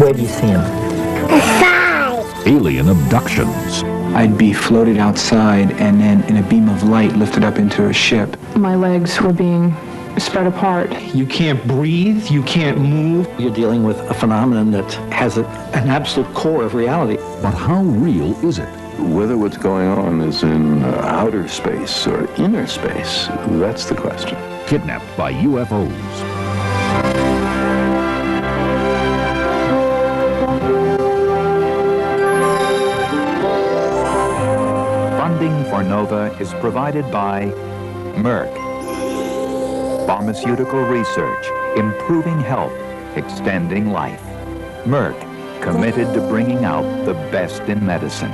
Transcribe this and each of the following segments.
Where do you see him? Alien abductions. I'd be floated outside and then in a beam of light lifted up into a ship. My legs were being spread apart. You can't breathe, you can't move. You're dealing with a phenomenon that has an absolute core of reality. But how real is it? Whether what's going on is in outer space or inner space, that's the question. Kidnapped by UFOs. Funding for NOVA is provided by Merck. Pharmaceutical research, improving health, extending life. Merck, committed to bringing out the best in medicine.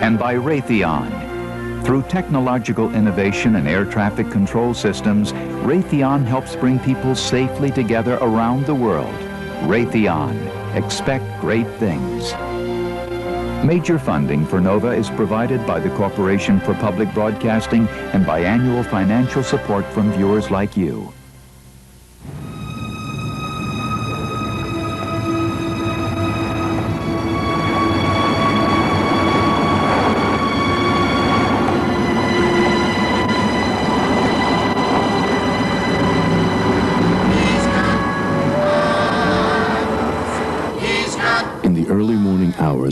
And by Raytheon. Through technological innovation and air traffic control systems, Raytheon helps bring people safely together around the world. Raytheon, expect great things. Major funding for NOVA is provided by the Corporation for Public Broadcasting and by annual financial support from viewers like you.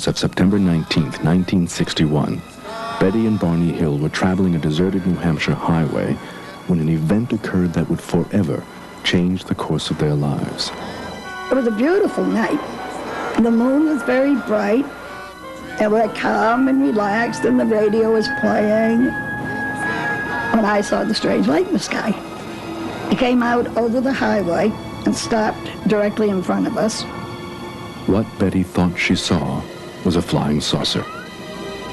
Of September 19th, 1961, Betty and Barney Hill were traveling a deserted New Hampshire highway when an event occurred that would forever change the course of their lives. It was a beautiful night. The moon was very bright, and we were calm and relaxed, and the radio was playing when I saw the strange light in the sky. It came out over the highway and stopped directly in front of us. What Betty thought she saw was a flying saucer.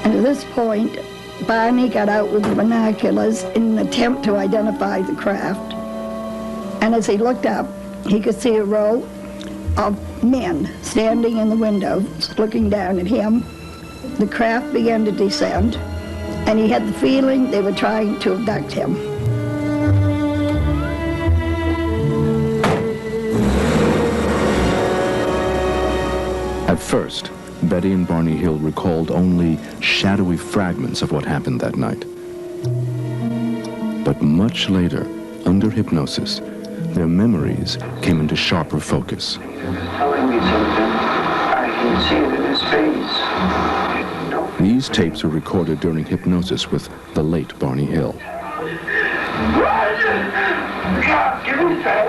And at this point, Barney got out with the binoculars in an attempt to identify the craft. And as he looked up, he could see a row of men standing in the windows, looking down at him. The craft began to descend, and he had the feeling they were trying to abduct him. At first, Betty and Barney Hill recalled only shadowy fragments of what happened that night. But much later, under hypnosis, their memories came into sharper focus. I can see it in his face. These tapes were recorded during hypnosis with the late Barney Hill. God, give me that.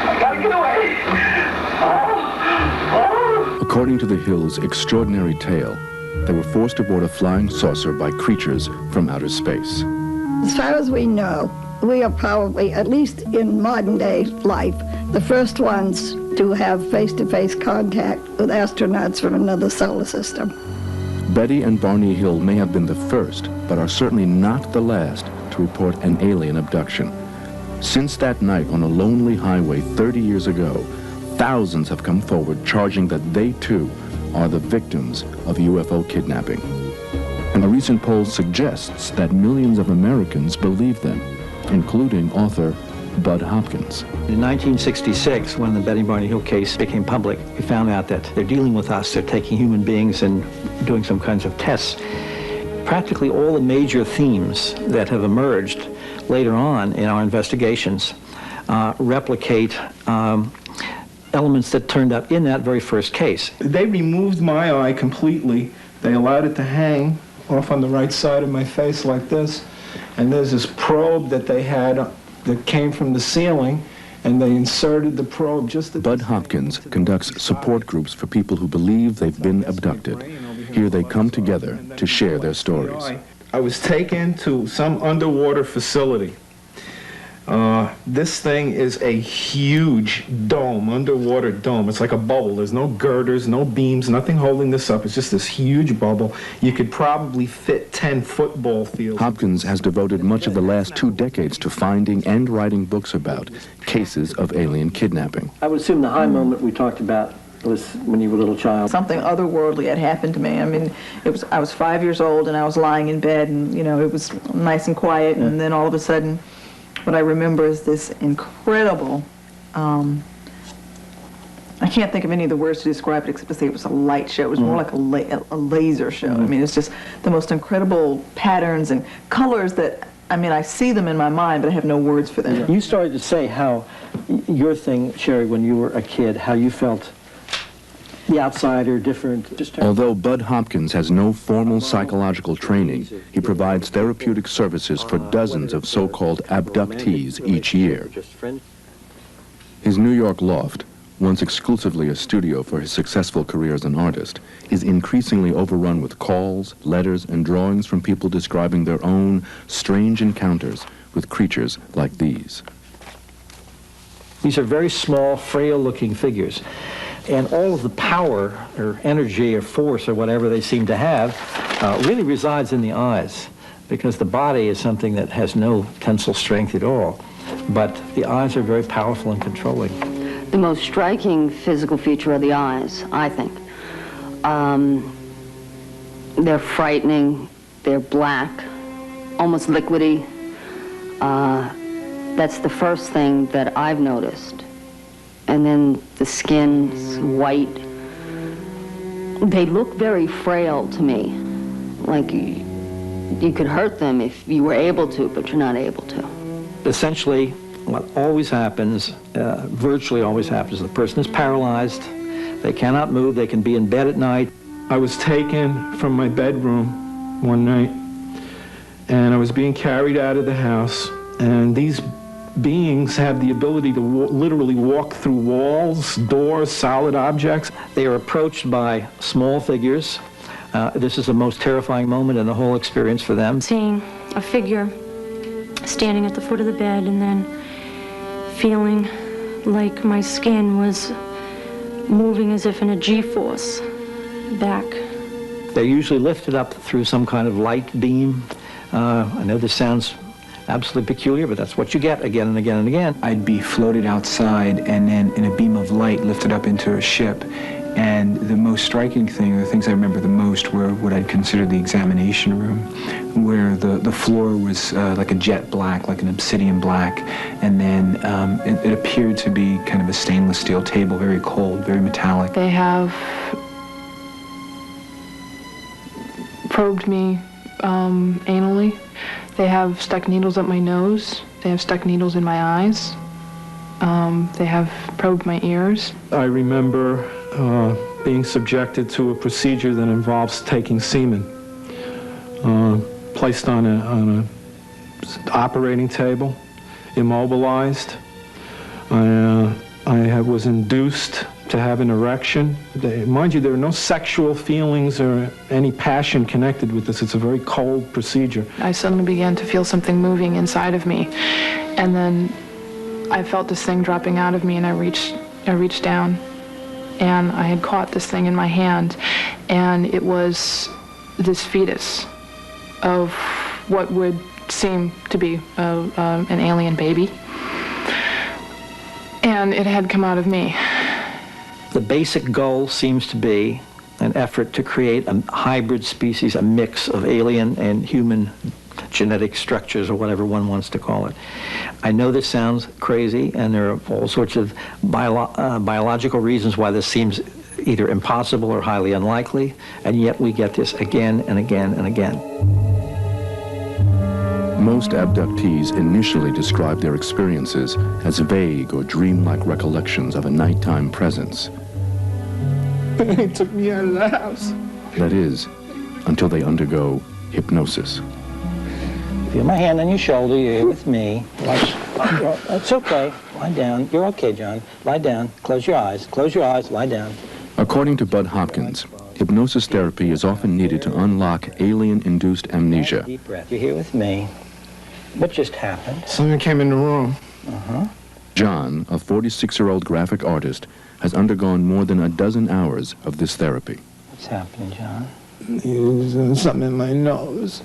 I gotta get away. According to the Hills' extraordinary tale, they were forced aboard a flying saucer by creatures from outer space. As far as we know, we are probably, at least in modern day life, the first ones to have face-to-face contact with astronauts from another solar system. Betty and Barney Hill may have been the first, but are certainly not the last to report an alien abduction. Since that night on a lonely highway 30 years ago, thousands have come forward charging that they, too, are the victims of UFO kidnapping. And a recent poll suggests that millions of Americans believe them, including author Bud Hopkins. In 1966, when the Betty and Barney Hill case became public, we found out that they're dealing with us. They're taking human beings and doing some kinds of tests. Practically all the major themes that have emerged later on in our investigations replicate elements that turned up in that very first case. They removed my eye completely. They allowed it to hang off on the right side of my face like this. And there's this probe that they had that came from the ceiling, and they inserted the probe just at... Bud Hopkins conducts support groups for people who believe they've been abducted. Here they come together to share their stories. I was taken to some underwater facility. This thing is a huge dome, underwater dome. It's like a bubble. There's no girders, no beams, nothing holding this up. It's just this huge bubble. You could probably fit 10 football fields. Hopkins has devoted much of the last 2 decades to finding and writing books about cases of alien kidnapping. I would assume the high moment we talked about was when you were a little child. Something otherworldly had happened to me. I mean, I was 5 years old, and I was lying in bed, and, you know, it was nice and quiet, and then all of a sudden, what I remember is this incredible I can't think of any of the words to describe it except to say it was a light show. It was more like a laser show. I mean, it's just the most incredible patterns and colors that, I mean, I see them in my mind, but I have no words for them. You started to say how your thing, Sherry, when you were a kid, how you felt the outsider, different. Although Bud Hopkins has no formal psychological training, he provides therapeutic services for dozens of so-called abductees each year. His New York loft, once exclusively a studio for his successful career as an artist, is increasingly overrun with calls, letters, and drawings from people describing their own strange encounters with creatures like these. These are very small, frail-looking figures. And all of the power or energy or force or whatever they seem to have really resides in the eyes, because the body is something that has no tensile strength at all. But the eyes are very powerful and controlling. The most striking physical feature are the eyes, I think. They're frightening, they're black, almost liquidy. That's the first thing that I've noticed. And then the skin's white. They look very frail to me, like you could hurt them if you were able to, but you're not able to. Essentially, what always happens, virtually always happens, the person is paralyzed, they cannot move, they can be in bed at night. I was taken from my bedroom one night, and I was being carried out of the house, and these beings have the ability to literally walk through walls, doors, solid objects. They are approached by small figures. This is the most terrifying moment in the whole experience for them. Seeing a figure standing at the foot of the bed and then feeling like my skin was moving as if in a G-force back. They're usually lifted up through some kind of light beam. I know this sounds absolutely peculiar, but that's what you get again and again and again. I'd be floated outside and then in a beam of light lifted up into a ship. And the most striking thing, the things I remember the most, were what I'd consider the examination room, where the floor was like a jet black, like an obsidian black, and then it appeared to be kind of a stainless steel table, very cold, very metallic. They have probed me anally. They have stuck needles up my nose. They have stuck needles in my eyes. They have probed my ears. I remember being subjected to a procedure that involves taking semen, placed on a operating table, immobilized. I was induced to have an erection. Mind you, there are no sexual feelings or any passion connected with this. It's a very cold procedure. I suddenly began to feel something moving inside of me, and then I felt this thing dropping out of me, and I reached down, and I had caught this thing in my hand, and it was this fetus of what would seem to be an alien baby, and it had come out of me. The basic goal seems to be an effort to create a hybrid species, a mix of alien and human genetic structures, or whatever one wants to call it. I know this sounds crazy, and there are all sorts of biological reasons why this seems either impossible or highly unlikely, and yet we get this again and again and again. Most abductees initially describe their experiences as vague or dreamlike recollections of a nighttime presence. They took me out of the house. That is, until they undergo hypnosis. Feel my hand on your shoulder, you're here with me. It's okay, lie down. You're okay, John. Lie down, close your eyes, lie down. According to Bud Hopkins, hypnosis therapy is often needed to unlock alien-induced amnesia. Deep breath, you're here with me. What just happened? Someone came in the room. John, a 46-year-old graphic artist, has undergone more than a dozen hours of this therapy. What's happening, John? He was doing something in my nose.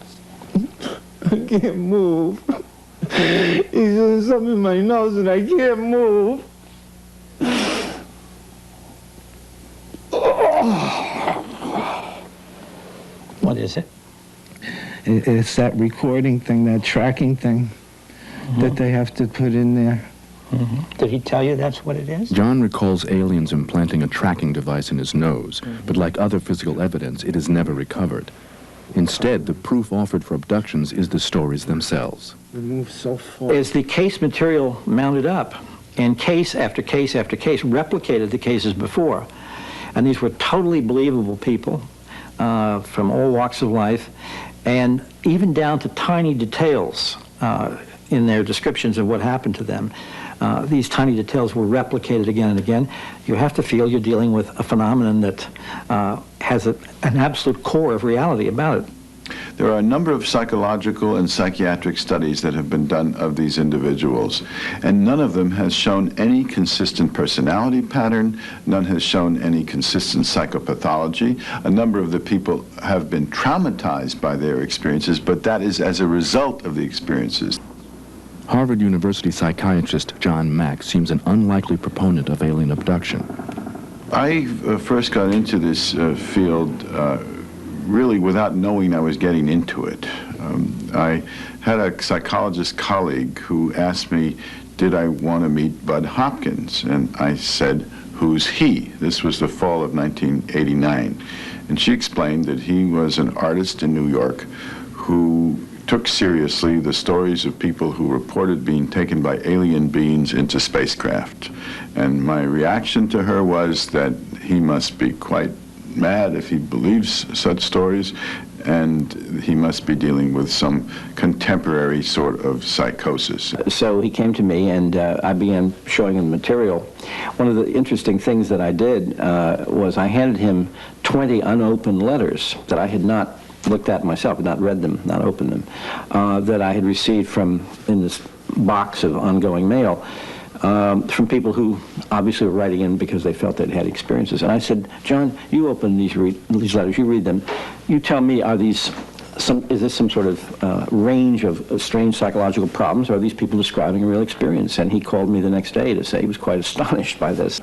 I can't move. He's doing something in my nose and I can't move. What is it? It's that recording thing, that tracking thing that they have to put in there. Did he tell you that's what it is? John recalls aliens implanting a tracking device in his nose, but like other physical evidence, it is never recovered. Instead, the proof offered for abductions is the stories themselves. We move so far. Is the case material mounted up, and case after case after case replicated the cases before. And these were totally believable people from all walks of life, and even down to tiny details in their descriptions of what happened to them. These tiny details were replicated again and again. You have to feel you're dealing with a phenomenon that has an absolute core of reality about it. There are a number of psychological and psychiatric studies that have been done of these individuals, and none of them has shown any consistent personality pattern, none has shown any consistent psychopathology. A number of the people have been traumatized by their experiences, but that is as a result of the experiences. Harvard University psychiatrist John Mack seems an unlikely proponent of alien abduction. I first got into this field really without knowing I was getting into it. I had a psychologist colleague who asked me, did I want to meet Bud Hopkins? And I said, who's he? This was the fall of 1989. And she explained that he was an artist in New York who took seriously the stories of people who reported being taken by alien beings into spacecraft. And my reaction to her was that he must be quite mad if he believes such stories, and he must be dealing with some contemporary sort of psychosis. So he came to me, and I began showing him material. One of the interesting things that I did was I handed him 20 unopened letters that I had not looked at myself, not read them, not opened them, that I had received in this box of ongoing mail from people who obviously were writing in because they felt they'd had experiences. And I said, John, you open these letters, you read them, you tell me, is this some sort of range of strange psychological problems, or are these people describing a real experience? And he called me the next day to say he was quite astonished by this.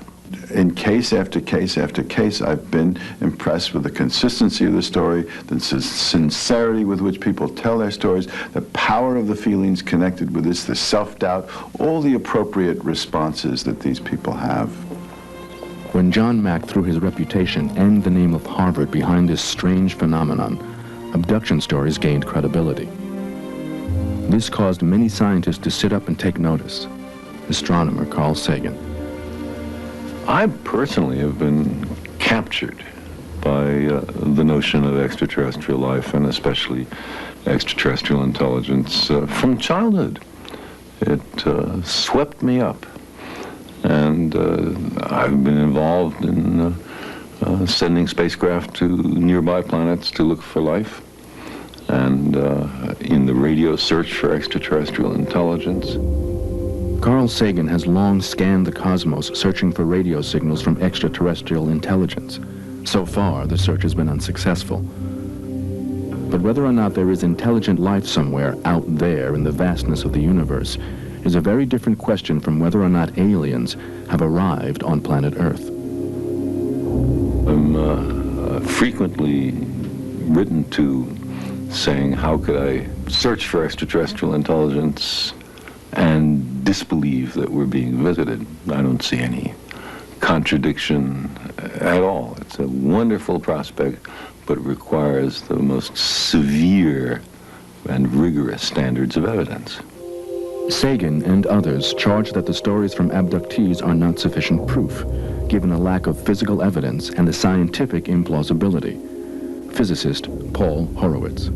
In case after case after case, I've been impressed with the consistency of the story, the sincerity with which people tell their stories, the power of the feelings connected with this, the self-doubt, all the appropriate responses that these people have. When John Mack threw his reputation and the name of Harvard behind this strange phenomenon, abduction stories gained credibility. This caused many scientists to sit up and take notice. Astronomer Carl Sagan. I personally have been captured by the notion of extraterrestrial life, and especially extraterrestrial intelligence, from childhood. It swept me up, and I've been involved in sending spacecraft to nearby planets to look for life, and in the radio search for extraterrestrial intelligence. Carl Sagan has long scanned the cosmos searching for radio signals from extraterrestrial intelligence. So far, the search has been unsuccessful. But whether or not there is intelligent life somewhere out there in the vastness of the universe is a very different question from whether or not aliens have arrived on planet Earth. I'm frequently written to saying, how could I search for extraterrestrial intelligence and disbelieve that we're being visited? I don't see any contradiction at all. It's a wonderful prospect, but it requires the most severe and rigorous standards of evidence. Sagan and others charge that the stories from abductees are not sufficient proof, given a lack of physical evidence and the scientific implausibility. Physicist Paul Horowitz.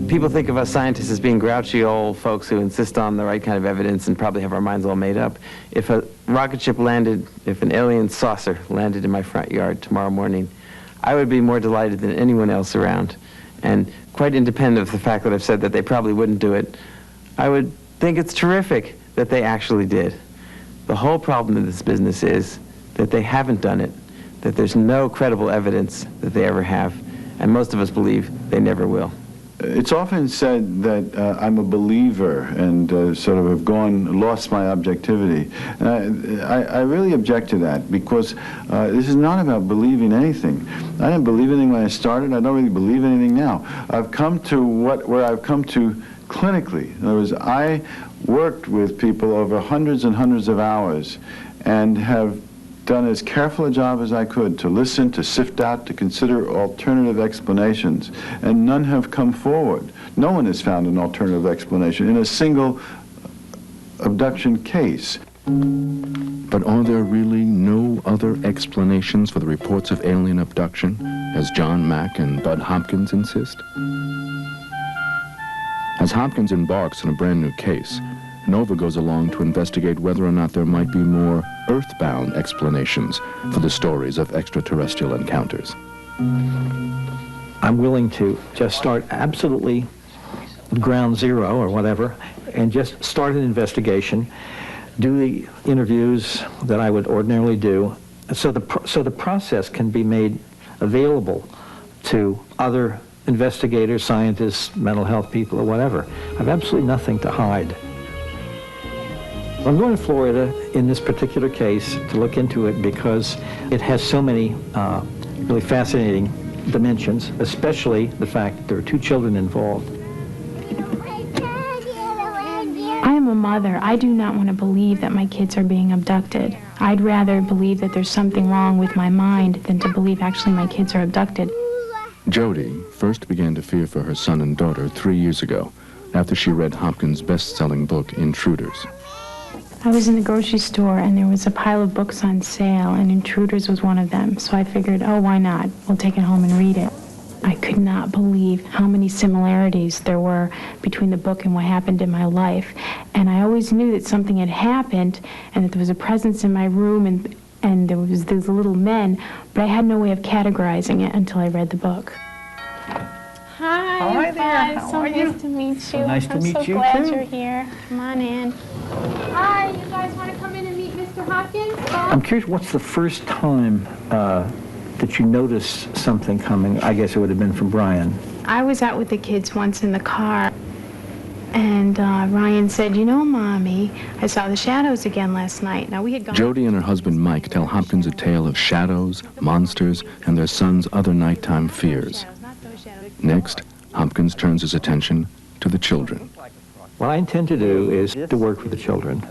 People think of us scientists as being grouchy old folks who insist on the right kind of evidence and probably have our minds all made up. If a rocket ship landed, if an alien saucer landed in my front yard tomorrow morning, I would be more delighted than anyone else around. And quite independent of the fact that I've said that they probably wouldn't do it, I would think it's terrific that they actually did. The whole problem in this business is that they haven't done it, that there's no credible evidence that they ever have, and most of us believe they never will. It's often said that I'm a believer and sort of have lost my objectivity. And I really object to that, because this is not about believing anything. I didn't believe anything when I started. I don't really believe anything now. I've come to where I've come to clinically. In other words, I worked with people over hundreds and hundreds of hours and have done as careful a job as I could to listen, to sift out, to consider alternative explanations, and none have come forward. No one has found an alternative explanation in a single abduction case. But are there really no other explanations for the reports of alien abduction, as John Mack and Bud Hopkins insist? As Hopkins embarks on a brand new case, Nova goes along to investigate whether or not there might be more earthbound explanations for the stories of extraterrestrial encounters. I'm willing to just start absolutely ground zero or whatever and just start an investigation, do the interviews that I would ordinarily do, so the process can be made available to other investigators, scientists, mental health people, or whatever. I have absolutely nothing to hide. I'm going to Florida in this particular case to look into it because it has so many really fascinating dimensions, especially the fact that there are 2 children involved. I am a mother. I do not want to believe that my kids are being abducted. I'd rather believe that there's something wrong with my mind than to believe actually my kids are abducted. Jody first began to fear for her son and daughter 3 years ago, after she read Hopkins' best-selling book, Intruders. I was in the grocery store and there was a pile of books on sale and Intruders was one of them. So I figured, oh, why not? We'll take it home and read it. I could not believe how many similarities there were between the book and what happened in my life. And I always knew that something had happened and that there was a presence in my room and there was these little men, but I had no way of categorizing it until I read the book. Hi there. How are you? Nice to meet you. So nice to meet you, I'm so glad too. you're here. Come on in. Hi, you guys want to come in and meet Mr. Hopkins? I'm curious, what's the first time that you noticed something coming? I guess it would have been from Brian. I was out with the kids once in the car, and Ryan said, you know, Mommy, I saw the shadows again last night. Now, we had gone... Jody and her husband Mike tell Hopkins a tale of shadows, monsters, and their son's other nighttime fears. Next, Hopkins turns his attention to the children. What I intend to do is to work with the children,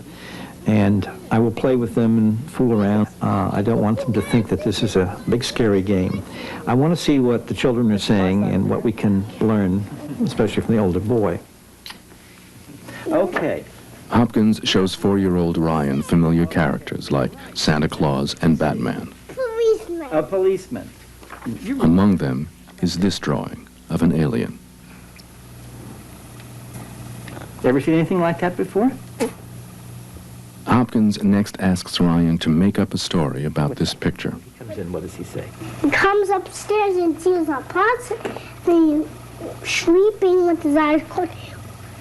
and I will play with them and fool around. I don't want them to think that this is a big, scary game. I want to see what the children are saying and what we can learn, especially from the older boy. Okay. Hopkins shows 4-year-old Ryan familiar characters like Santa Claus and Batman. Policeman. A policeman. Among them is this drawing of an alien. Ever seen anything like that before? Hopkins next asks Ryan to make up a story about this picture. He comes in, what does he say? He comes upstairs and sees a person sleeping with his eyes closed,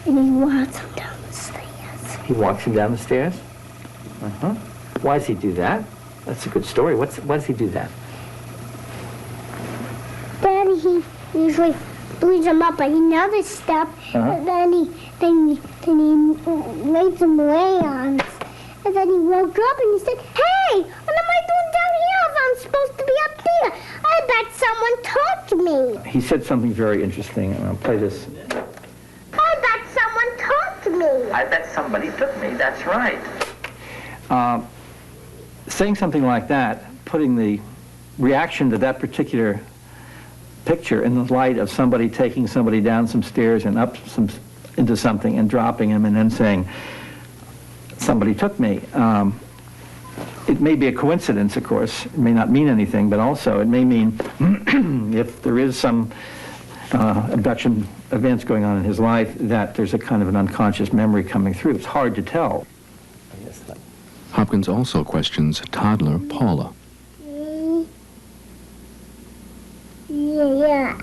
and he walks him down the stairs. He walks him down the stairs? Uh-huh. Why does he do that? That's a good story. Why does he do that? Then he usually leads him up another step, and then he made some layons, and then he woke up and he said, "Hey, what am I doing down here if I'm supposed to be up there? I bet someone took me." He said something very interesting, and I'll play this. I bet someone took me. I bet somebody took me, that's right. Saying something like that, putting the reaction to that particular picture in the light of somebody taking somebody down some stairs and up into something and dropping him and then saying, somebody took me. It may be a coincidence, of course. It may not mean anything, but also it may mean if there is some abduction events going on in his life, that there's a kind of an unconscious memory coming through. It's hard to tell. Hopkins also questions toddler Paula. Yeah,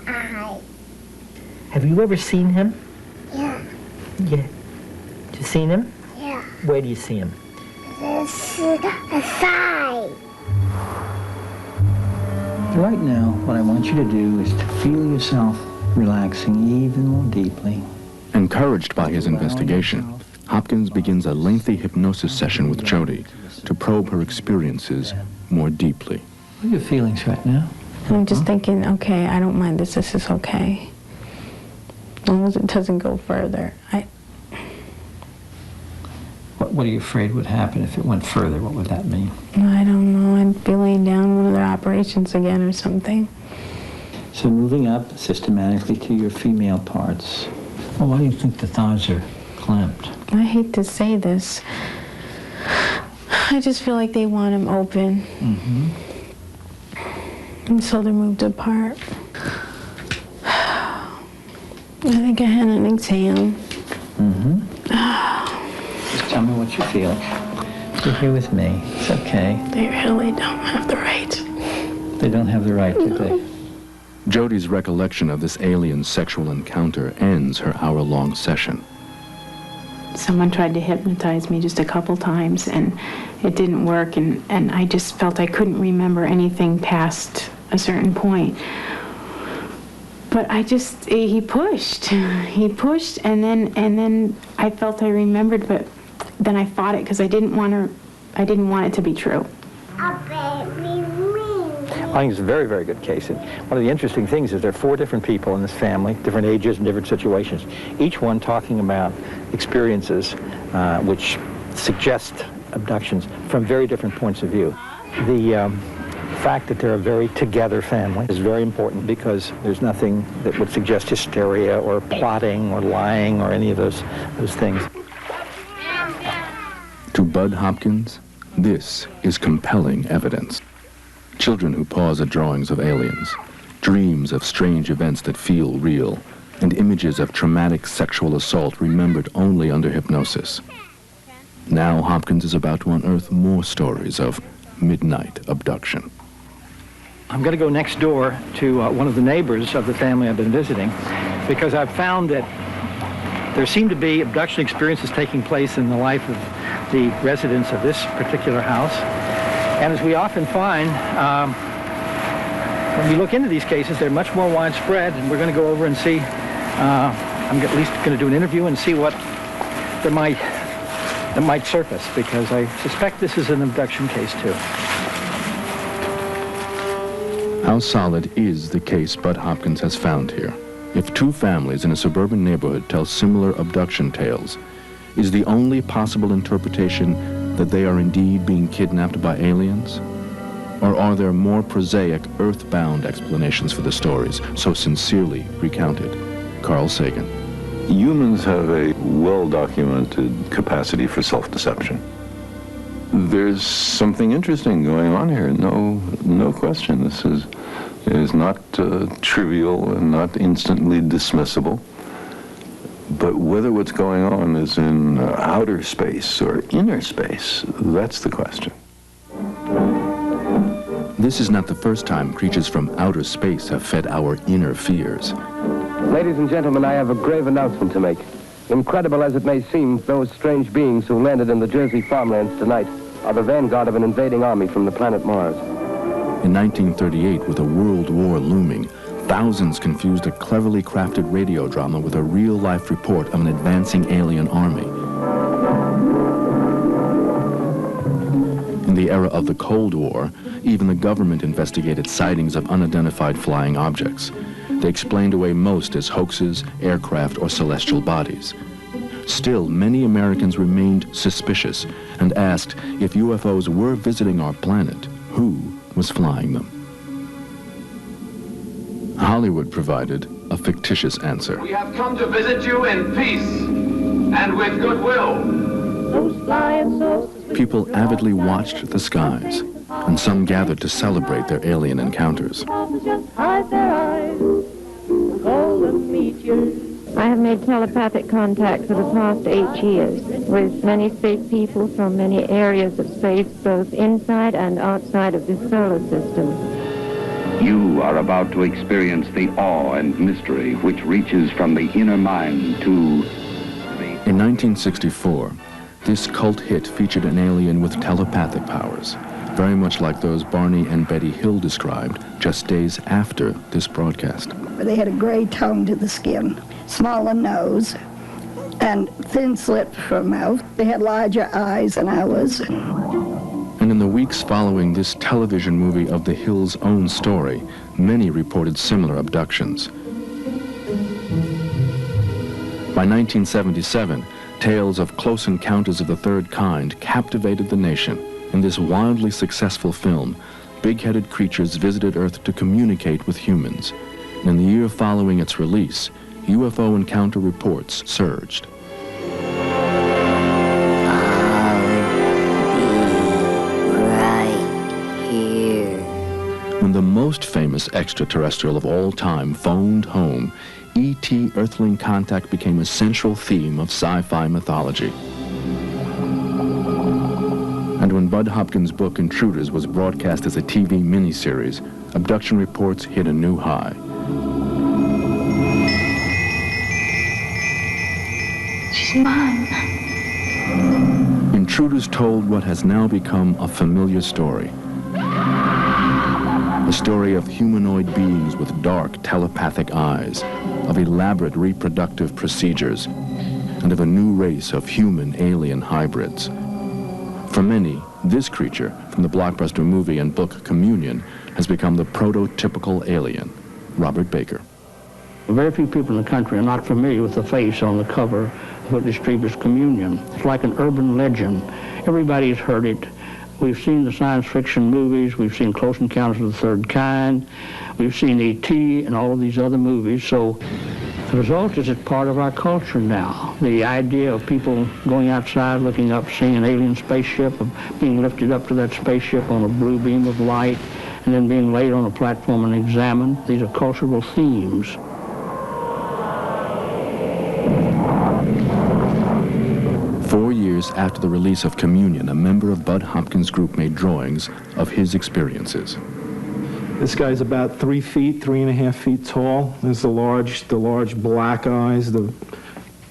Have you ever seen him? Yeah. Yeah. You seen him? Yeah. Where do you see him? This is a sign. Right now, what I want you to do is to feel yourself relaxing even more deeply. Encouraged by his investigation, Hopkins begins a lengthy hypnosis session with Jody to probe her experiences more deeply. What are your feelings right now? I'm just thinking, okay, I don't mind this. This is okay. As long as it doesn't go further. What are you afraid would happen if it went further? What would that mean? I don't know. I'd be laying down one of their operations again or something. So moving up systematically to your female parts. Well, why do you think the thighs are clamped? I hate to say this. I just feel like they want them open. Mm-hmm. And so they're moved apart. I think I had an exam. Mm-hmm. Just tell me what you feel. You're here with me. It's okay. They really don't have the right. They don't have the right, do they? Jody's recollection of this alien sexual encounter ends her hour-long session. Someone tried to hypnotize me just a couple times, and it didn't work, and I just felt I couldn't remember anything past a certain point. But he pushed, and then I felt I remembered, but then I fought it because I didn't want it to be true. I think it's a very, very good case. And one of the interesting things is there are 4 different people in this family, different ages and different situations, each one talking about experiences which suggest abductions from very different points of view. The fact that they're a very together family is very important because there's nothing that would suggest hysteria or plotting or lying or any of those things. To Bud Hopkins, this is compelling evidence. Children who pause at drawings of aliens, dreams of strange events that feel real, and images of traumatic sexual assault remembered only under hypnosis. Now Hopkins is about to unearth more stories of midnight abduction. I'm going to go next door to one of the neighbors of the family I've been visiting because I've found that there seem to be abduction experiences taking place in the life of the residents of this particular house. And as we often find, when we look into these cases, they're much more widespread, and we're going to go over and see, I'm at least going to do an interview and see what that might surface, because I suspect this is an abduction case too. How solid is the case Bud Hopkins has found here? If 2 families in a suburban neighborhood tell similar abduction tales, is the only possible interpretation that they are indeed being kidnapped by aliens? Or are there more prosaic, earthbound explanations for the stories so sincerely recounted? Carl Sagan. Humans have a well-documented capacity for self-deception. There's something interesting going on here, no question. This is not trivial and not instantly dismissible. But whether what's going on is in outer space or inner space, that's the question. This is not the first time creatures from outer space have fed our inner fears. Ladies and gentlemen, I have a grave announcement to make. Incredible as it may seem, those strange beings who landed in the Jersey farmlands tonight are the vanguard of an invading army from the planet Mars. In 1938, with a world war looming, thousands confused a cleverly crafted radio drama with a real-life report of an advancing alien army. In the era of the Cold War, even the government investigated sightings of unidentified flying objects. They explained away most as hoaxes, aircraft, or celestial bodies. Still, many Americans remained suspicious and asked if UFOs were visiting our planet, who was flying them? Hollywood provided a fictitious answer. We have come to visit you in peace and with goodwill. People avidly watched the skies, and some gathered to celebrate their alien encounters. I have made telepathic contact for the past 8 years with many space people from many areas of space, both inside and outside of the solar system. You are about to experience the awe and mystery which reaches from the inner mind to In 1964, this cult hit featured an alien with telepathic powers, very much like those Barney and Betty Hill described just days after this broadcast. They had a gray tone to the skin, smaller nose, and thin slit for a mouth. They had larger eyes than ours. And in the weeks following this television movie of the Hills' own story, many reported similar abductions. By 1977, Tales of close encounters of the third kind captivated the nation. In this wildly successful film, big-headed creatures visited Earth to communicate with humans. In the year following its release, UFO encounter reports surged. When the most famous extraterrestrial of all time phoned home, E.T. Earthling contact became a central theme of sci-fi mythology. And when Bud Hopkins' book Intruders was broadcast as a TV miniseries, abduction reports hit a new high. She's mine. Intruders told what has now become a familiar story. A story of humanoid beings with dark telepathic eyes, of elaborate reproductive procedures, and of a new race of human-alien hybrids. For many, this creature from the blockbuster movie and book Communion has become the prototypical alien. Robert Baker. Very few people in the country are not familiar with the face on the cover of Whitley Strieber's Communion. It's like an urban legend. Everybody's heard it. We've seen the science fiction movies. We've seen Close Encounters of the Third Kind. We've seen E.T. and all of these other movies. So the result is it's part of our culture now. The idea of people going outside, looking up, seeing an alien spaceship, of being lifted up to that spaceship on a blue beam of light, and then being laid on a platform and examined. These are cultural themes. After the release of Communion, a member of Bud Hopkins' group made drawings of his experiences. This guy's about 3 feet, 3.5 feet tall. There's the large black eyes, the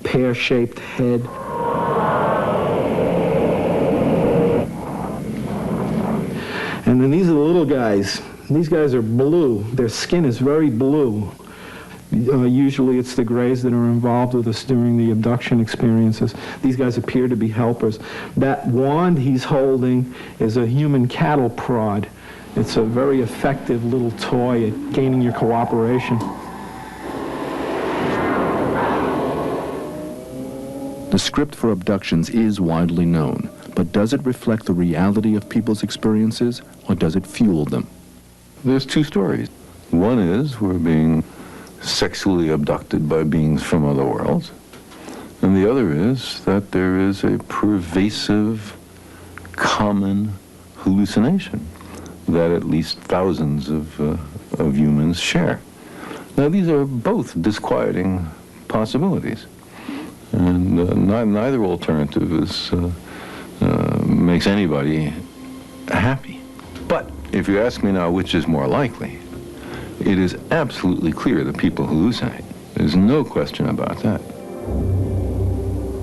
pear-shaped head. And then these are the little guys. These guys are blue. Their skin is very blue. Usually it's the Greys that are involved with us during the abduction experiences. These guys appear to be helpers. That wand he's holding is a human cattle prod. It's a very effective little toy at gaining your cooperation. The script for abductions is widely known, but does it reflect the reality of people's experiences, or does it fuel them? There's two stories. One is we're being sexually abducted by beings from other worlds. And the other is that there is a pervasive, common hallucination that at least thousands of humans share. Now, these are both disquieting possibilities. And neither alternative makes anybody happy. But if you ask me now which is more likely, it is absolutely clear that people hallucinate. There's no question about that.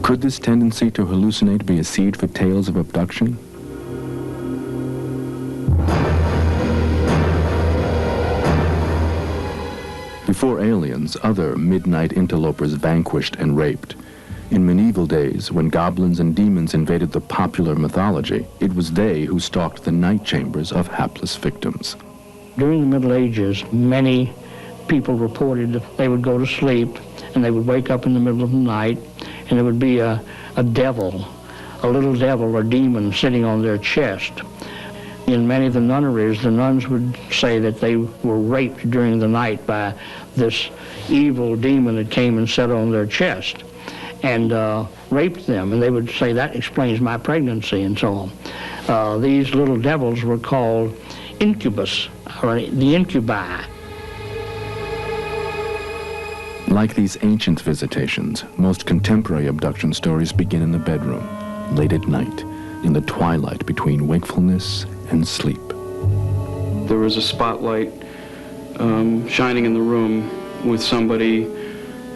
Could this tendency to hallucinate be a seed for tales of abduction? Before aliens, other midnight interlopers vanquished and raped. In medieval days, when goblins and demons invaded the popular mythology, it was they who stalked the night chambers of hapless victims. During the Middle Ages, many people reported that they would go to sleep and they would wake up in the middle of the night and there would be a devil, a little devil or demon sitting on their chest. In many of the nunneries, the nuns would say that they were raped during the night by this evil demon that came and sat on their chest and raped them, and they would say, that explains my pregnancy, and so on. These little devils were called incubus, or the incubi. Like these ancient visitations, most contemporary abduction stories begin in the bedroom, late at night, in the twilight between wakefulness and sleep. There was a spotlight shining in the room with somebody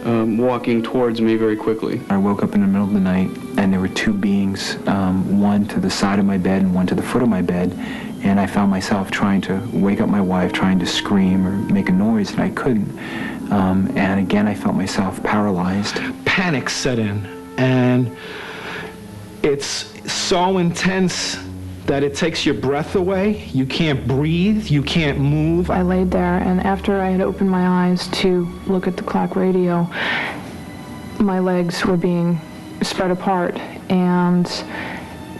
walking towards me very quickly. I woke up in the middle of the night and there were two beings, one to the side of my bed and one to the foot of my bed, and I found myself trying to wake up my wife, trying to scream or make a noise, and I couldn't. And again, I felt myself paralyzed. Panic set in, and it's so intense that it takes your breath away. You can't breathe, you can't move. I laid there, and after I had opened my eyes to look at the clock radio, my legs were being spread apart. And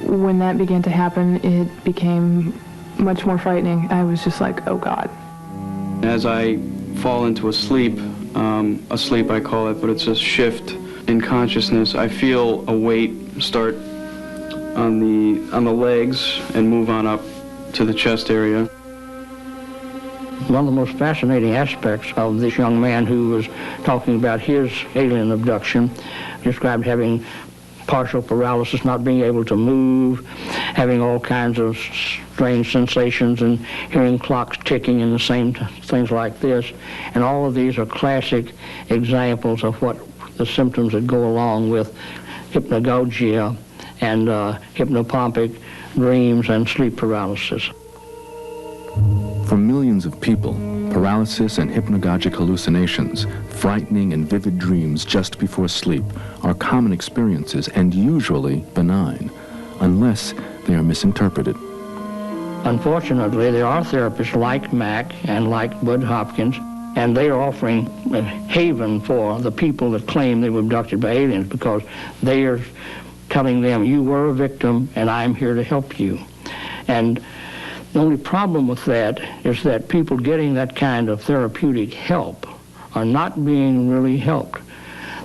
when that began to happen, it became much more frightening. I was just like, oh God. As I fall into a sleep I call it, but it's a shift in consciousness, I feel a weight start on the legs and move on up to the chest area. One of the most fascinating aspects of this young man who was talking about his alien abduction described having partial paralysis, not being able to move, having all kinds of strange sensations and hearing clocks ticking and the same things like this. And all of these are classic examples of what the symptoms that go along with hypnagogia and hypnopompic dreams and sleep paralysis. For millions of people, paralysis and hypnagogic hallucinations, frightening and vivid dreams just before sleep, are common experiences and usually benign, unless they are misinterpreted. Unfortunately, there are therapists like Mack and like Bud Hopkins, and they are offering a haven for the people that claim they were abducted by aliens, because they are telling them, you were a victim and I'm here to help you. And the only problem with that is that people getting that kind of therapeutic help are not being really helped.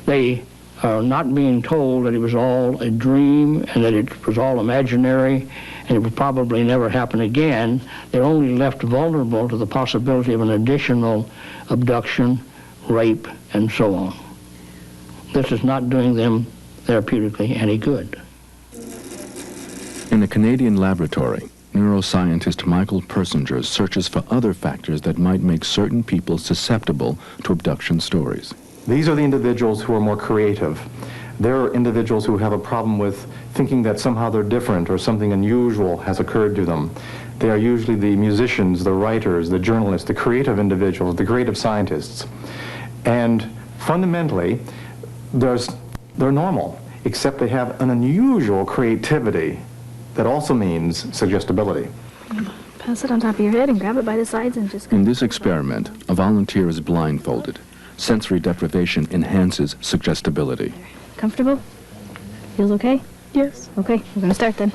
They are not being told that it was all a dream and that it was all imaginary and it would probably never happen again. They're only left vulnerable to the possibility of an additional abduction, rape, and so on. This is not doing them therapeutically any good. In a Canadian laboratory, neuroscientist Michael Persinger searches for other factors that might make certain people susceptible to abduction stories. These are the individuals who are more creative. There are individuals who have a problem with thinking that somehow they're different or something unusual has occurred to them. They are usually the musicians, the writers, the journalists, the creative individuals, the creative scientists. And fundamentally, they're normal, except they have an unusual creativity that also means suggestibility. Pass it on top of your head and grab it by the sides and just... In this experiment, a volunteer is blindfolded. Sensory deprivation enhances suggestibility. Comfortable? Feels okay? Yes. Okay, we're gonna start then.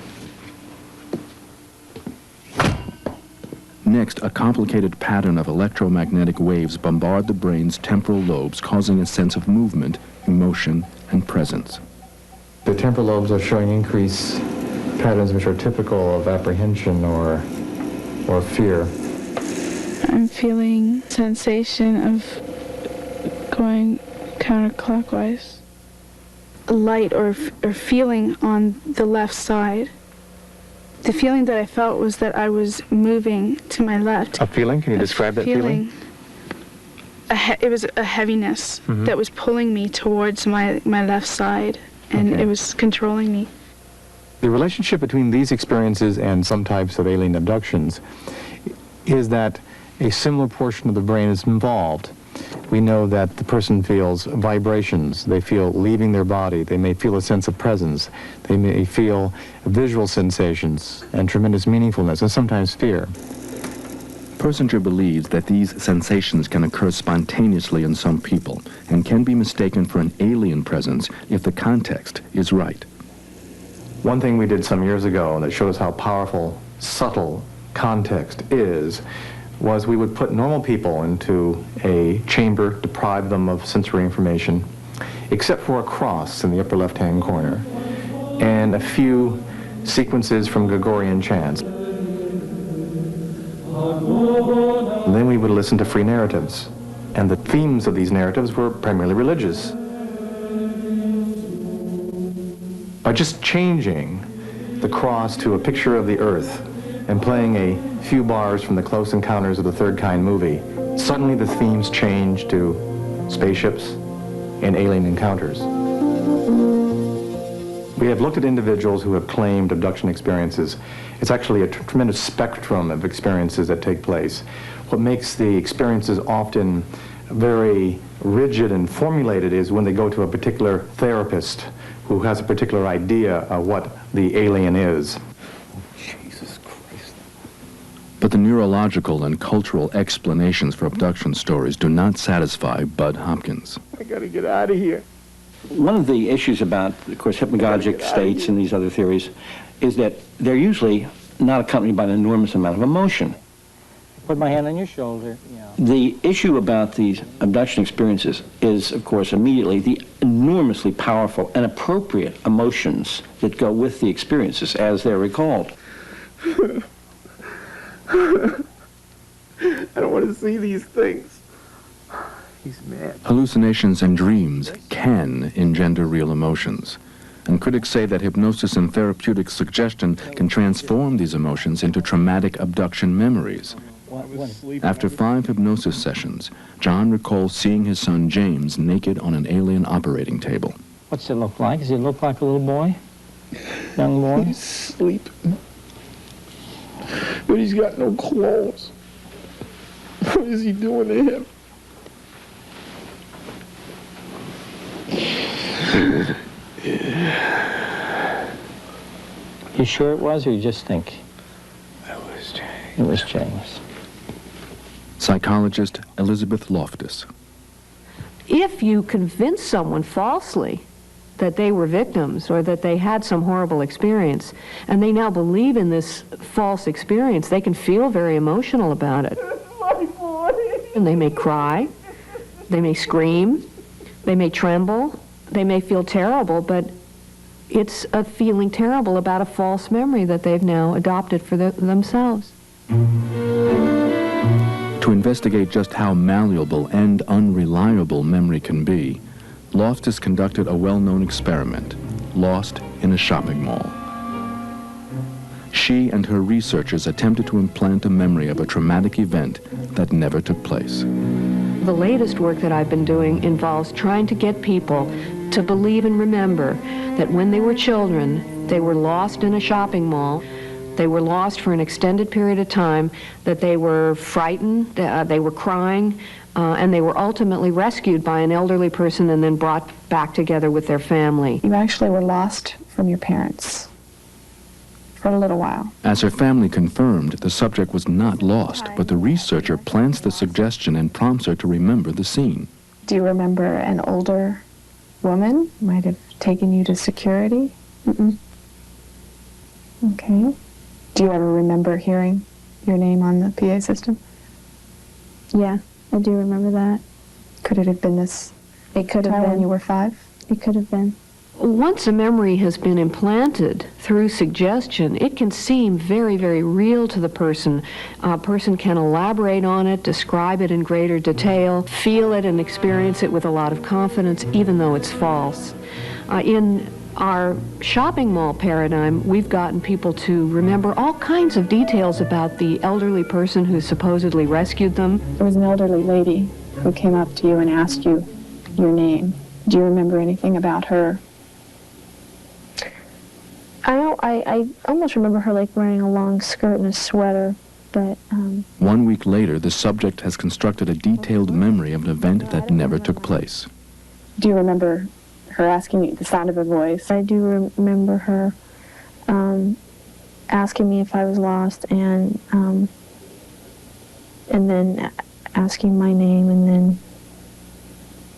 Next, a complicated pattern of electromagnetic waves bombard the brain's temporal lobes, causing a sense of movement, emotion, and presence. The temporal lobes are showing increased patterns which are typical of apprehension or fear. I'm feeling sensation of going counterclockwise. A light or feeling on the left side. The feeling that I felt was that I was moving to my left. A feeling? Can you describe that feeling? It was a heaviness that was pulling me towards my left side, and it was controlling me. The relationship between these experiences and some types of alien abductions is that a similar portion of the brain is involved. We know that the person feels vibrations. They feel leaving their body. They may feel a sense of presence. They may feel visual sensations and tremendous meaningfulness and sometimes fear. Persinger believes that these sensations can occur spontaneously in some people and can be mistaken for an alien presence if the context is right. One thing we did some years ago that shows how powerful, subtle context is, was we would put normal people into a chamber, deprive them of sensory information, except for a cross in the upper left-hand corner, and a few sequences from Gregorian chants. And then we would listen to free narratives, and the themes of these narratives were primarily religious. By just changing the cross to a picture of the earth and playing a few bars from the Close Encounters of the Third Kind movie, suddenly the themes change to spaceships and alien encounters. We have looked at individuals who have claimed abduction experiences. It's actually a tremendous spectrum of experiences that take place. What makes the experiences often very rigid and formulated is when they go to a particular therapist who has a particular idea of what the alien is. Jesus Christ. But the neurological and cultural explanations for abduction stories do not satisfy Bud Hopkins. I gotta get out of here. One of the issues about, of course, hypnagogic states and these other theories is that they're usually not accompanied by an enormous amount of emotion. Put my hand on your shoulder. Yeah. The issue about these abduction experiences is, of course, immediately the enormously powerful and appropriate emotions that go with the experiences as they're recalled. I don't want to see these things. He's mad. Hallucinations and dreams can engender real emotions. And critics say that hypnosis and therapeutic suggestion can transform these emotions into traumatic abduction memories. After 5 hypnosis sessions, John recalls seeing his son James naked on an alien operating table. What's it look like? Does he look like a little boy? Young boy? He's sleeping. But he's got no clothes. What is he doing to him? You sure it was, or you just think? It was James. It was James. Psychologist Elizabeth Loftus. If you convince someone falsely that they were victims or that they had some horrible experience, and they now believe in this false experience, they can feel very emotional about it. My boy. And they may cry, they may scream, they may tremble, they may feel terrible, but it's a feeling terrible about a false memory that they've now adopted for themselves. To investigate just how malleable and unreliable memory can be, Loftus conducted a well-known experiment, lost in a shopping mall. She and her researchers attempted to implant a memory of a traumatic event that never took place. The latest work that I've been doing involves trying to get people to believe and remember that when they were children, they were lost in a shopping mall. They were lost for an extended period of time, that they were frightened, they were crying, and they were ultimately rescued by an elderly person and then brought back together with their family. You actually were lost from your parents for a little while. As her family confirmed, the subject was not lost, but the researcher plants the suggestion and prompts her to remember the scene. Do you remember an older woman might have taken you to security? Mm-mm. Okay. Do you ever remember hearing your name on the PA system? Yeah, I do remember that. Could it have been this It could have time been. when you were 5? It could have been. Once a memory has been implanted through suggestion, it can seem very, very real to the person. A person can elaborate on it, describe it in greater detail, feel it and experience it with a lot of confidence, even though it's false. In our shopping mall paradigm, we've gotten people to remember all kinds of details about the elderly person who supposedly rescued them. There was an elderly lady who came up to you and asked you your name. Do you remember anything about her? I almost remember her like wearing a long skirt and a sweater, but 1 week later, the subject has constructed a detailed memory of an event that never took place. Do you remember her asking you the sound of her voice? I do remember her asking me if I was lost and then asking my name and then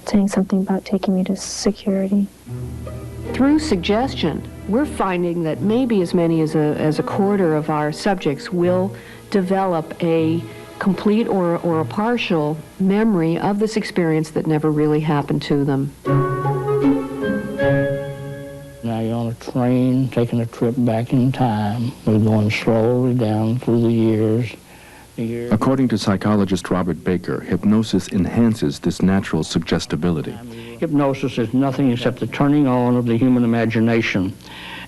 saying something about taking me to security. Through suggestion, we're finding that maybe as many as a quarter of our subjects will develop a complete or a partial memory of this experience that never really happened to them. Now you're on a train, taking a trip back in time. We're going slowly down through the years. According to psychologist Robert Baker, hypnosis enhances this natural suggestibility. Hypnosis is nothing except the turning on of the human imagination.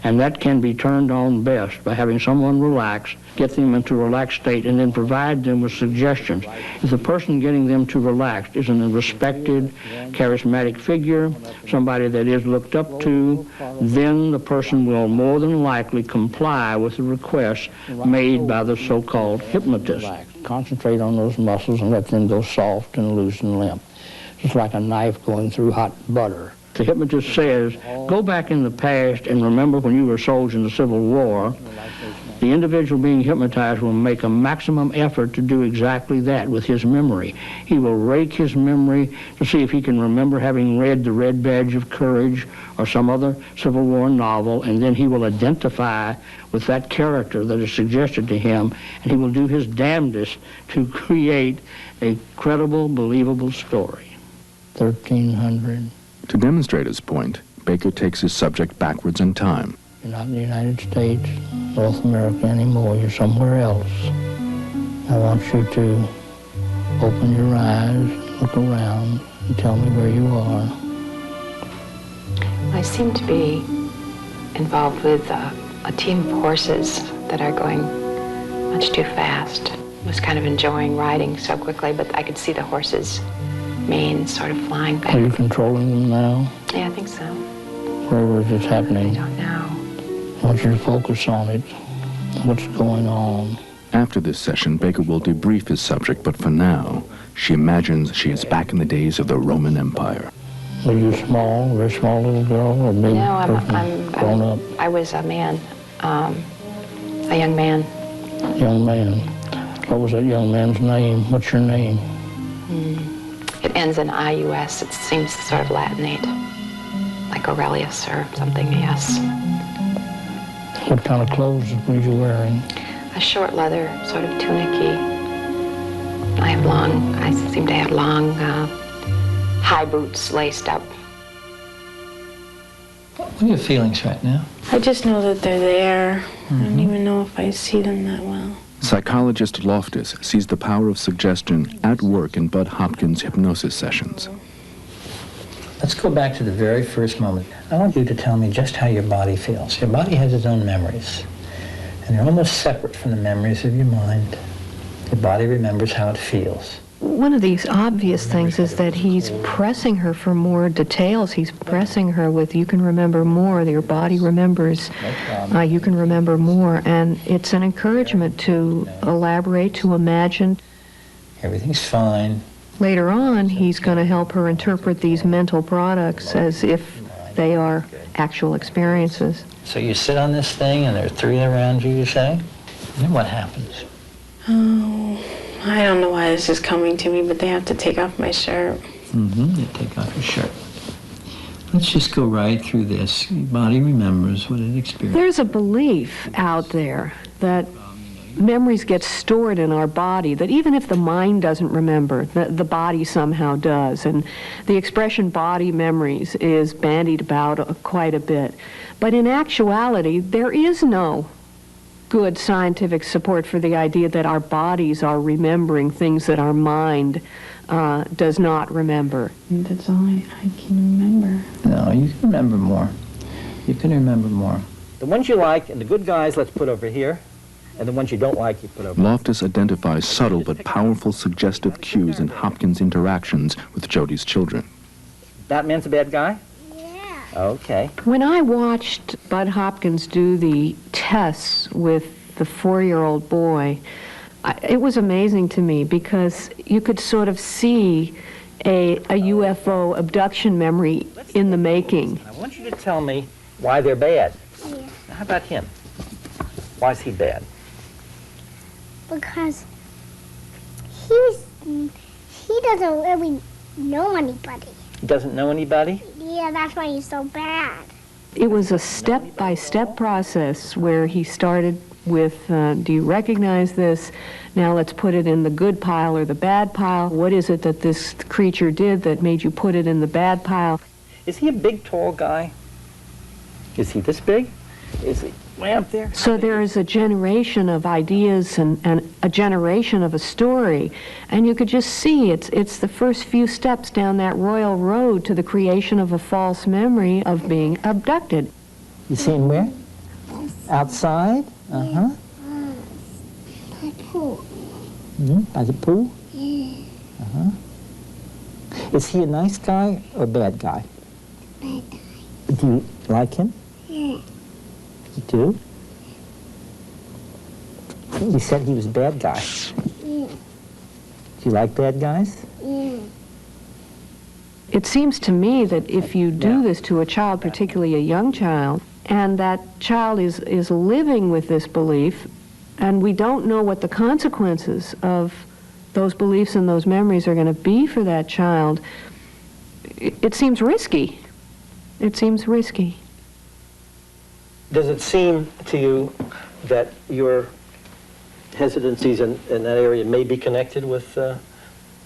And that can be turned on best by having someone relax, get them into a relaxed state, and then provide them with suggestions. If the person getting them to relax is a respected, charismatic figure, somebody that is looked up to, then the person will more than likely comply with the request made by the so-called hypnotist. Concentrate on those muscles and let them go soft and loose and limp. Just like a knife going through hot butter. The hypnotist says, go back in the past and remember when you were a soldier in the Civil War, The individual being hypnotized will make a maximum effort to do exactly that with his memory. He will rake his memory to see if he can remember having read The Red Badge of Courage or some other Civil War novel, and then he will identify with that character that is suggested to him, and he will do his damnedest to create a credible, believable story. 1300. To demonstrate his point, Baker takes his subject backwards in time. You're not in the United States, North America anymore. You're somewhere else. I want you to open your eyes, look around, and tell me where you are. I seem to be involved with a team of horses that are going much too fast. I was kind of enjoying riding so quickly, but I could see the horses' manes sort of flying back. Are you controlling them now? Yeah, I think so. Where is this happening? I don't know. I want you to focus on it. What's going on? After this session, Baker will debrief his subject, but for now, she imagines she is back in the days of the Roman Empire. Were you small, very small little girl, or big person, grown up? I was a man, a young man. Young man. What was that young man's name? What's your name? It ends in I-U-S. It seems sort of Latinate, like Aurelius or something, yes. What kind of clothes were you wearing? A short leather, sort of tunic-y. I seem to have long, high boots laced up. What are your feelings right now? I just know that they're there. I don't even know if I see them that well. Psychologist Loftus sees the power of suggestion at work in Bud Hopkins' hypnosis sessions. Let's go back to the very first moment. I want you to tell me just how your body feels. Your body has its own memories, and they're almost separate from the memories of your mind. Your body remembers how it feels. One of these obvious things is that he's pressing her for more details. He's pressing her with, you can remember more, your body remembers, you can remember more, and it's an encouragement to elaborate, to imagine. Everything's fine. Later on, he's going to help her interpret these mental products as if they are actual experiences. So you sit on this thing and there are three around you, you say? And then what happens? Oh, I don't know why this is coming to me, but they have to take off my shirt. They take off your shirt. Let's just go right through this. Your body remembers what it experienced. There's a belief out there that memories get stored in our body, that even if the mind doesn't remember, the body somehow does. And the expression body memories is bandied about quite a bit. But in actuality, there is no good scientific support for the idea that our bodies are remembering things that our mind does not remember. That's all I can remember. No, you can remember more. You can remember more. The ones you like and the good guys, let's put over here. And the ones you don't like, you put over. Loftus identifies subtle but powerful suggestive cues in Hopkins' interactions with Jody's children. Batman's a bad guy? Yeah. Okay. When I watched Bud Hopkins do the tests with the 4-year-old boy, it was amazing to me because you could sort of see a UFO abduction memory in the making. I want you to tell me why they're bad. Yeah. How about him? Why is he bad? Because he doesn't really know anybody. He doesn't know anybody? Yeah, that's why he's so bad. It was a step-by-step process where he started with, do you recognize this? Now let's put it in the good pile or the bad pile. What is it that this creature did that made you put it in the bad pile? Is he a big, tall guy? Is he this big? Is he way up there? So there is a generation of ideas and a generation of a story. And you could just see it's the first few steps down that royal road to the creation of a false memory of being abducted. You see him where? Outside? Uh-huh. By the pool. By the pool? Yeah. Uh-huh. Is he a nice guy or a bad guy? Bad guy. Do you like him? Yeah. You do? You said he was a bad guy. Yeah. Do you like bad guys? Yeah. It seems to me that if you do this to a child, particularly a young child, and that child is living with this belief, and we don't know what the consequences of those beliefs and those memories are going to be for that child, it seems risky. It seems risky. Does it seem to you that your hesitancies in that area may be connected with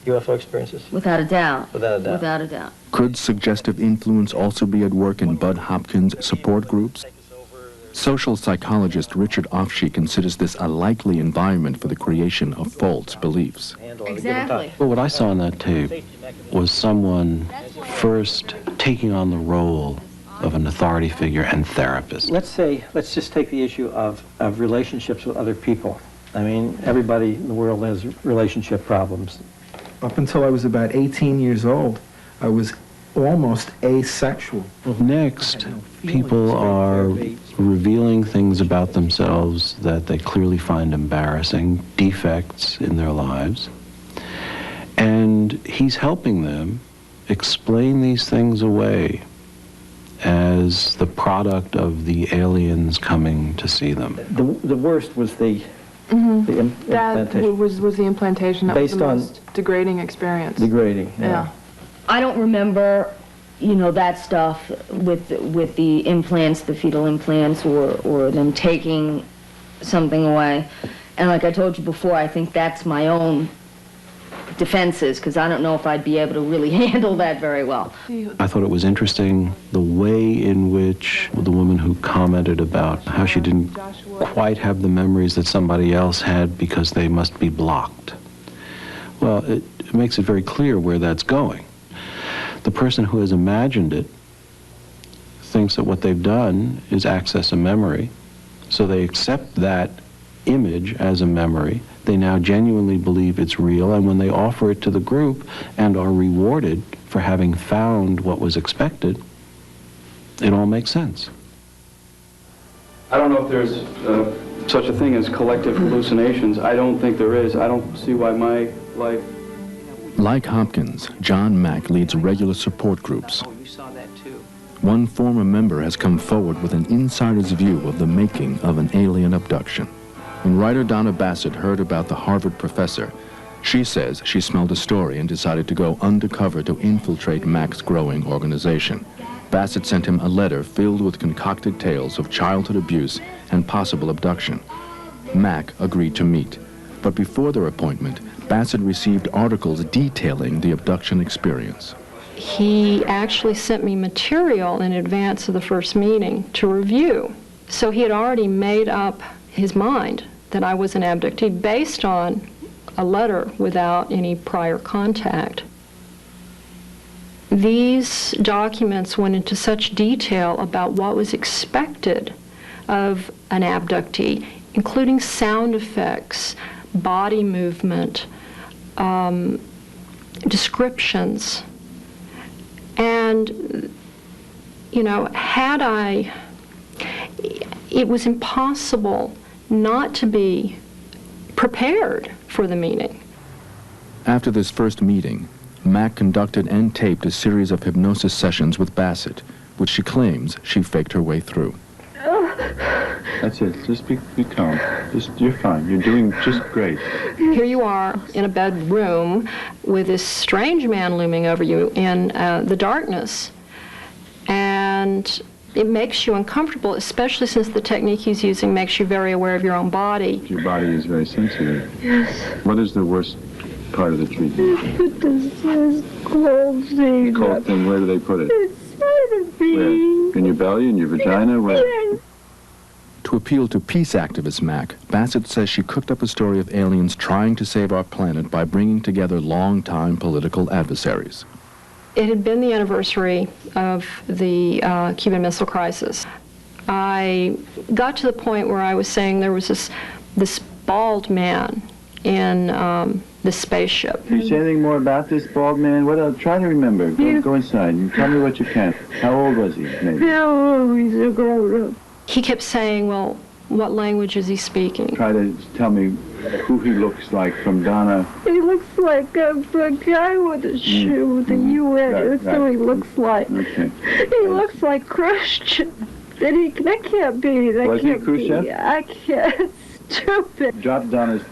UFO experiences? Without a doubt. Without a doubt. Without a doubt. Could suggestive influence also be at work in Bud Hopkins' support groups? Social psychologist Richard Offshee considers this a likely environment for the creation of false beliefs. Exactly. Well, what I saw on that tape was someone first taking on the role of an authority figure and therapist. Let's just take the issue of relationships with other people. I mean, everybody in the world has relationship problems. Up until I was about 18 years old, I was almost asexual. Next, people are revealing things about themselves that they clearly find embarrassing, defects in their lives, and he's helping them explain these things away as the product of the aliens coming to see them. The worst was the That implantation. was the implantation. That Based was the on most degrading experience. Degrading, Yeah. I don't remember, that stuff with the implants, the fetal implants, or them taking something away. And like I told you before, I think that's my own defenses, because I don't know if I'd be able to really handle that very well. I thought it was interesting the way in which the woman who commented about how she didn't quite have the memories that somebody else had because they must be blocked. Well, it makes it very clear where that's going. The person who has imagined it thinks that what they've done is access a memory, so they accept that image as a memory. They now genuinely believe it's real, and when they offer it to the group and are rewarded for having found what was expected, it all makes sense. I don't know if there's such a thing as collective hallucinations. I don't think there is. I don't see why my life... Like Hopkins, John Mack leads regular support groups. One former member has come forward with an insider's view of the making of an alien abduction. When writer Donna Bassett heard about the Harvard professor, she says she smelled a story and decided to go undercover to infiltrate Mack's growing organization. Bassett sent him a letter filled with concocted tales of childhood abuse and possible abduction. Mack agreed to meet, but before their appointment, Bassett received articles detailing the abduction experience. He actually sent me material in advance of the first meeting to review. So he had already made up his mind that I was an abductee based on a letter without any prior contact. These documents went into such detail about what was expected of an abductee, including sound effects, body movement, descriptions. And, it was impossible not to be prepared for the meeting. After this first meeting, Mack conducted and taped a series of hypnosis sessions with Bassett, which she claims she faked her way through. That's it. Just be calm. You're fine. You're doing just great. Here you are in a bedroom with this strange man looming over you in the darkness. And it makes you uncomfortable, especially since the technique he's using makes you very aware of your own body. Your body is very sensitive. Yes. What is the worst part of the treatment? This cold thing. Cold thing, where do they put it? Inside of me. Where? In your belly, in your vagina? Where? Yes. To appeal to peace activist Mack, Bassett says she cooked up a story of aliens trying to save our planet by bringing together longtime political adversaries. It had been the anniversary of the Cuban Missile Crisis. I got to the point where I was saying there was this bald man in this spaceship. Can you say anything more about this bald man? What else? Try to remember. Go inside and tell me what you can. How old was he, maybe? No, he's a grown-up. He kept saying, well, what language is he speaking? Try to tell me who he looks like from Donna. He looks like a guy with a shoe with a U in it. That's who he looks like. Okay. He looks like Christian. That can't be. That Was he can't Khrushchev? be. I can't. It's stupid. Drop Donna's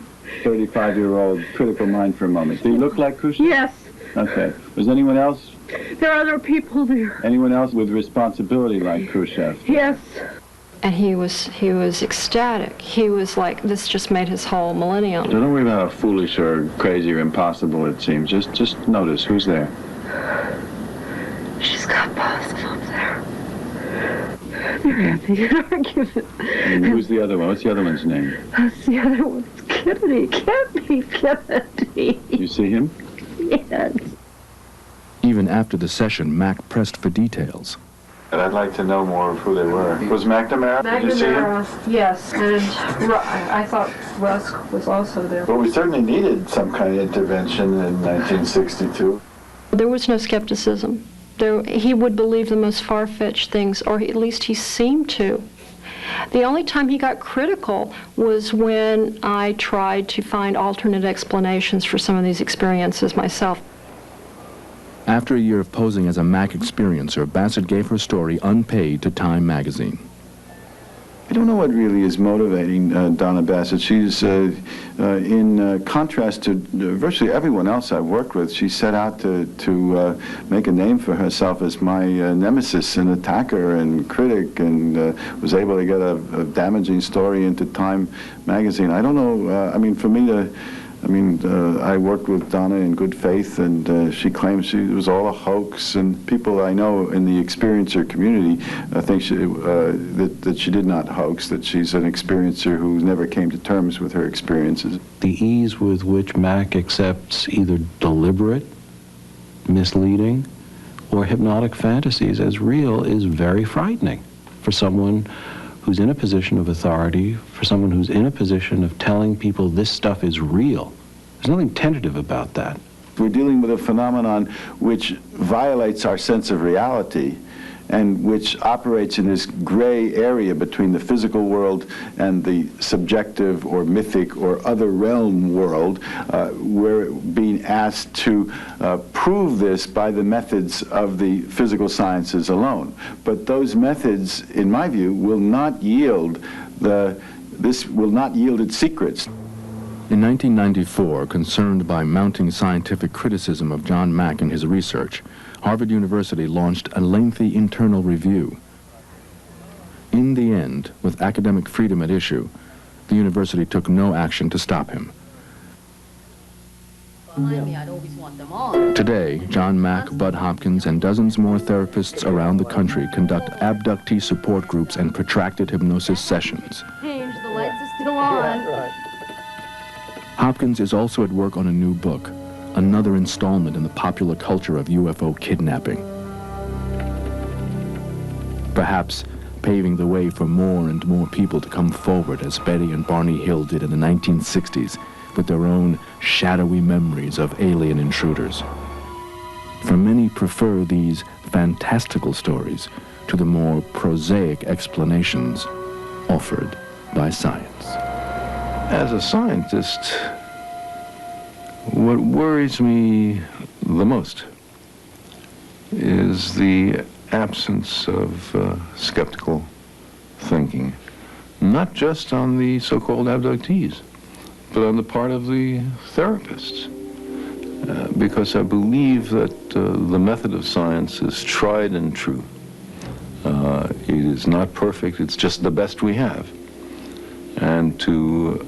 35-year-old critical mind for a moment. Did he look like Khrushchev? Yes. Okay. Was anyone else? There are other people there. Anyone else with responsibility like Khrushchev? Yes. And he was ecstatic. He was like, this just made his whole millennium. So don't worry about how foolish or crazy or impossible it seems. Just notice who's there. She's got both of them there. They're having an argument. And who's the other one? What's the other one's name? That's the other one. It's Kennedy. Can't be Kennedy. You see him? Yes. Even after the session, Mack pressed for details. And I'd like to know more of who they were. Was McNamara? Did you see him? Yes, and I thought Rusk was also there. Well, we certainly needed some kind of intervention in 1962. There was no skepticism. He would believe the most far-fetched things, or at least he seemed to. The only time he got critical was when I tried to find alternate explanations for some of these experiences myself. After a year of posing as a Mack experiencer, Bassett gave her story unpaid to Time magazine. I don't know what really is motivating Donna Bassett. She's, in contrast to virtually everyone else I've worked with, she set out to make a name for herself as my nemesis and attacker and critic, and was able to get a damaging story into Time magazine. I don't know, I mean, for me to... I worked with Donna in good faith, and she claims it was all a hoax, and people I know in the experiencer community think that she did not hoax, that she's an experiencer who never came to terms with her experiences. The ease with which Mack accepts either deliberate, misleading, or hypnotic fantasies as real is very frightening for someone who's in a position of authority, for someone who's in a position of telling people this stuff is real. There's nothing tentative about that. We're dealing with a phenomenon which violates our sense of reality and which operates in this gray area between the physical world and the subjective or mythic or other realm world. We're being asked to prove this by the methods of the physical sciences alone. But those methods, in my view, will not yield its secrets. In 1994, concerned by mounting scientific criticism of John Mack and his research, Harvard University launched a lengthy internal review. In the end, with academic freedom at issue, the university took no action to stop him. Today, John Mack, Bud Hopkins, and dozens more therapists around the country conduct abductee support groups and protracted hypnosis sessions. Change, the lights are still on. Hopkins is also at work on a new book, another installment in the popular culture of UFO kidnapping. Perhaps paving the way for more and more people to come forward as Betty and Barney Hill did in the 1960s with their own shadowy memories of alien intruders. For many prefer these fantastical stories to the more prosaic explanations offered by science. As a scientist, what worries me the most is the absence of skeptical thinking, not just on the so-called abductees, but on the part of the therapists. Because I believe that the method of science is tried and true. It is not perfect, it's just the best we have. And to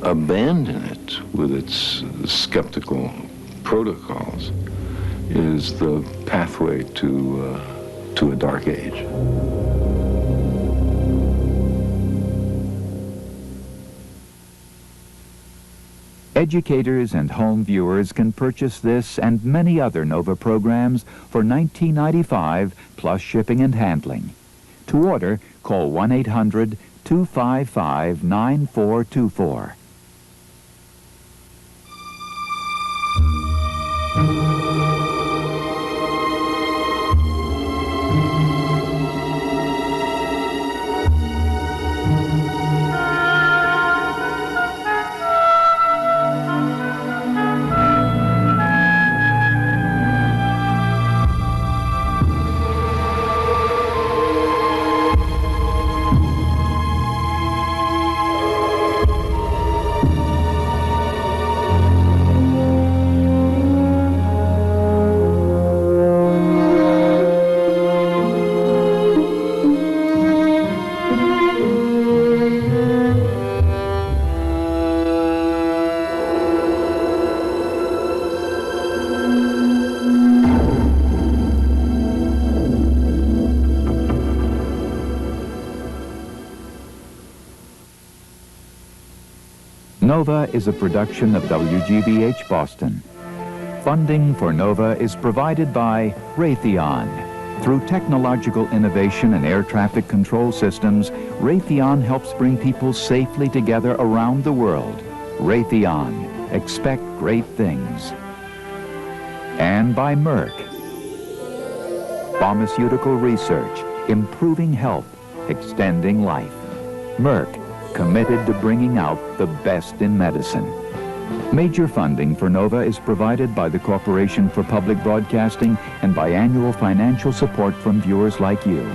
abandon it with its skeptical protocols is the pathway to a dark age. Educators and home viewers can purchase this and many other NOVA programs for $19.95 plus shipping and handling. To order, call 1-800-255-9424. Nova is a production of WGBH Boston. Funding for Nova is provided by Raytheon. Through technological innovation and air traffic control systems, Raytheon helps bring people safely together around the world. Raytheon. Expect great things. And by Merck. Pharmaceutical research, improving health, extending life. Merck, committed to bringing out the best in medicine. Major funding for Nova is provided by the Corporation for Public Broadcasting and by annual financial support from viewers like you.